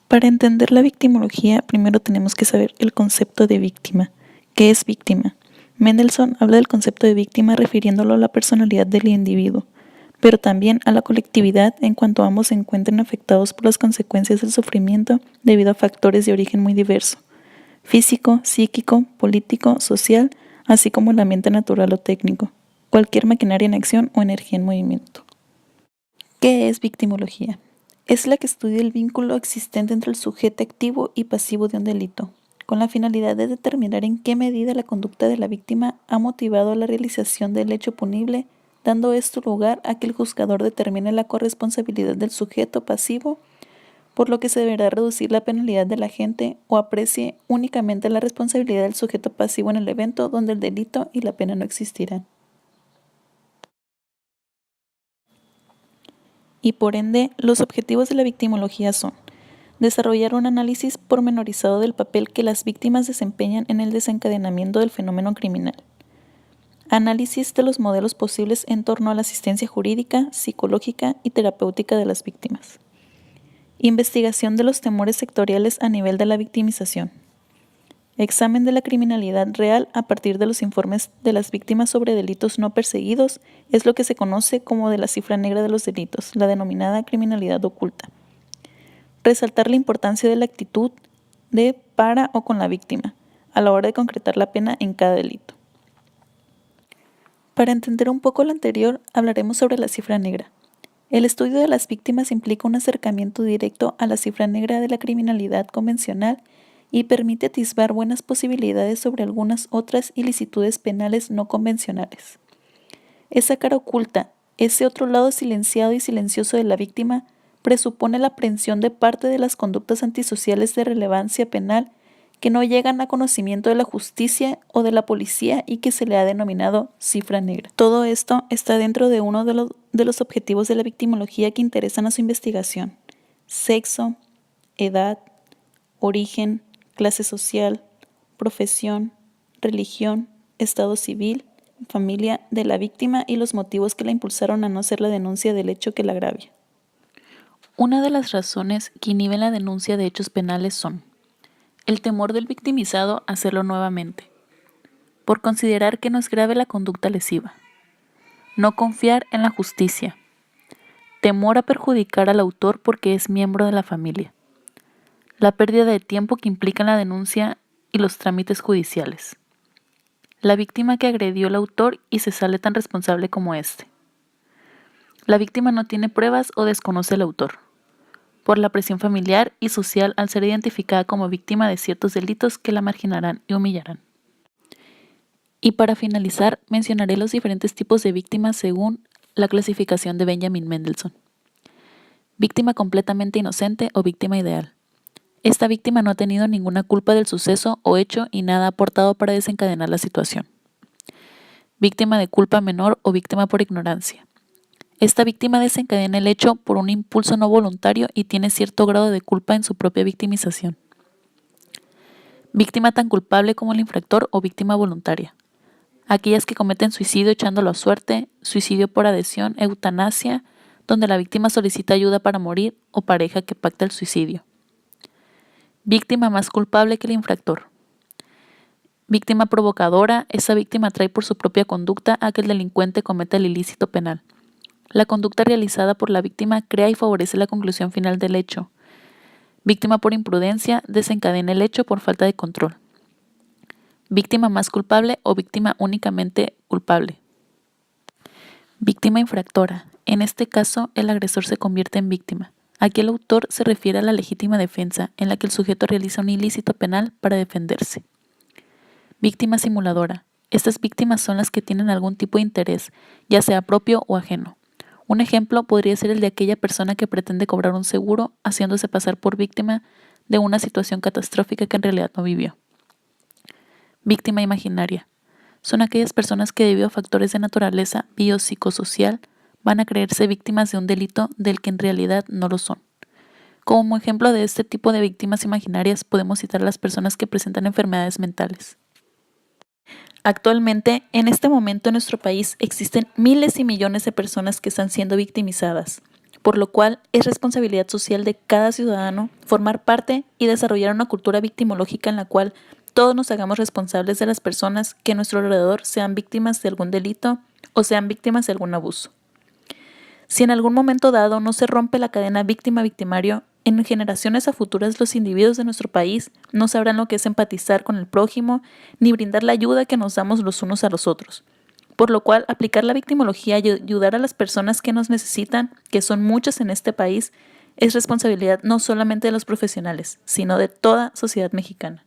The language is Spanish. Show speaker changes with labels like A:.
A: Para entender la victimología, primero tenemos que saber el concepto de víctima. ¿Qué es víctima? Mendelssohn habla del concepto de víctima refiriéndolo a la personalidad del individuo, pero también a la colectividad en cuanto ambos se encuentren afectados por las consecuencias del sufrimiento debido a factores de origen muy diverso: físico, psíquico, político, social, así como el ambiente natural o técnico, cualquier maquinaria en acción o energía en movimiento. ¿Qué es victimología? Es la que estudia el vínculo existente entre el sujeto activo y pasivo de un delito, con la finalidad de determinar en qué medida la conducta de la víctima ha motivado la realización del hecho punible, dando esto lugar a que el juzgador determine la corresponsabilidad del sujeto pasivo, por lo que se deberá reducir la penalidad del agente o aprecie únicamente la responsabilidad del sujeto pasivo en el evento donde el delito y la pena no existirán. Y por ende, los objetivos de la victimología son: desarrollar un análisis pormenorizado del papel que las víctimas desempeñan en el desencadenamiento del fenómeno criminal, análisis de los modelos posibles en torno a la asistencia jurídica, psicológica y terapéutica de las víctimas, investigación de los temores sectoriales a nivel de la victimización, examen de la criminalidad real a partir de los informes de las víctimas sobre delitos no perseguidos, es lo que se conoce como de la cifra negra de los delitos, la denominada criminalidad oculta. Resaltar la importancia de la actitud de para o con la víctima a la hora de concretar la pena en cada delito. Para entender un poco lo anterior, hablaremos sobre la cifra negra. El estudio de las víctimas implica un acercamiento directo a la cifra negra de la criminalidad convencional y permite atisbar buenas posibilidades sobre algunas otras ilicitudes penales no convencionales. Esa cara oculta, ese otro lado silenciado y silencioso de la víctima, presupone la aprehensión de parte de las conductas antisociales de relevancia penal que no llegan a conocimiento de la justicia o de la policía y que se le ha denominado cifra negra. Todo esto está dentro de uno de los objetivos de la victimología que interesan a su investigación: sexo, edad, origen, clase social, profesión, religión, estado civil, familia de la víctima y los motivos que la impulsaron a no hacer la denuncia del hecho que la agravia. Una de las razones que inhiben la denuncia de hechos penales son: el temor del victimizado a hacerlo nuevamente, por considerar que no es grave la conducta lesiva; no confiar en la justicia; temor a perjudicar al autor porque es miembro de la familia; la pérdida de tiempo que implica la denuncia y los trámites judiciales; la víctima que agredió al autor y se sale tan responsable como éste; la víctima no tiene pruebas o desconoce al autor; por la presión familiar y social al ser identificada como víctima de ciertos delitos que la marginarán y humillarán. Y para finalizar, mencionaré los diferentes tipos de víctimas según la clasificación de Benjamin Mendelssohn. Víctima completamente inocente o víctima ideal. Esta víctima no ha tenido ninguna culpa del suceso o hecho y nada ha aportado para desencadenar la situación. Víctima de culpa menor o víctima por ignorancia. Esta víctima desencadena el hecho por un impulso no voluntario y tiene cierto grado de culpa en su propia victimización. Víctima tan culpable como el infractor o víctima voluntaria. Aquellas que cometen suicidio echándolo a suerte, suicidio por adhesión, eutanasia, donde la víctima solicita ayuda para morir, o pareja que pacta el suicidio. Víctima más culpable que el infractor. Víctima provocadora, esa víctima atrae por su propia conducta a que el delincuente cometa el ilícito penal. La conducta realizada por la víctima crea y favorece la conclusión final del hecho. Víctima por imprudencia, desencadena el hecho por falta de control. Víctima más culpable o víctima únicamente culpable. Víctima infractora. En este caso, el agresor se convierte en víctima. Aquí el autor se refiere a la legítima defensa, en la que el sujeto realiza un ilícito penal para defenderse. Víctima simuladora. Estas víctimas son las que tienen algún tipo de interés, ya sea propio o ajeno. Un ejemplo podría ser el de aquella persona que pretende cobrar un seguro, haciéndose pasar por víctima de una situación catastrófica que en realidad no vivió. Víctima imaginaria. Son aquellas personas que, debido a factores de naturaleza biopsicosocial, van a creerse víctimas de un delito del que en realidad no lo son. Como ejemplo de este tipo de víctimas imaginarias podemos citar a las personas que presentan enfermedades mentales. Actualmente, en este momento en nuestro país existen miles y millones de personas que están siendo victimizadas por lo cual es responsabilidad social de cada ciudadano formar parte y desarrollar una cultura victimológica en la cual todos nos hagamos responsables de las personas que a nuestro alrededor sean víctimas de algún delito o sean víctimas de algún abuso. Si en algún momento dado no se rompe la cadena víctima-victimario, en generaciones a futuras los individuos de nuestro país no sabrán lo que es empatizar con el prójimo ni brindar la ayuda que nos damos los unos a los otros. Por lo cual, aplicar la victimología y ayudar a las personas que nos necesitan, que son muchas en este país, es responsabilidad no solamente de los profesionales, sino de toda sociedad mexicana.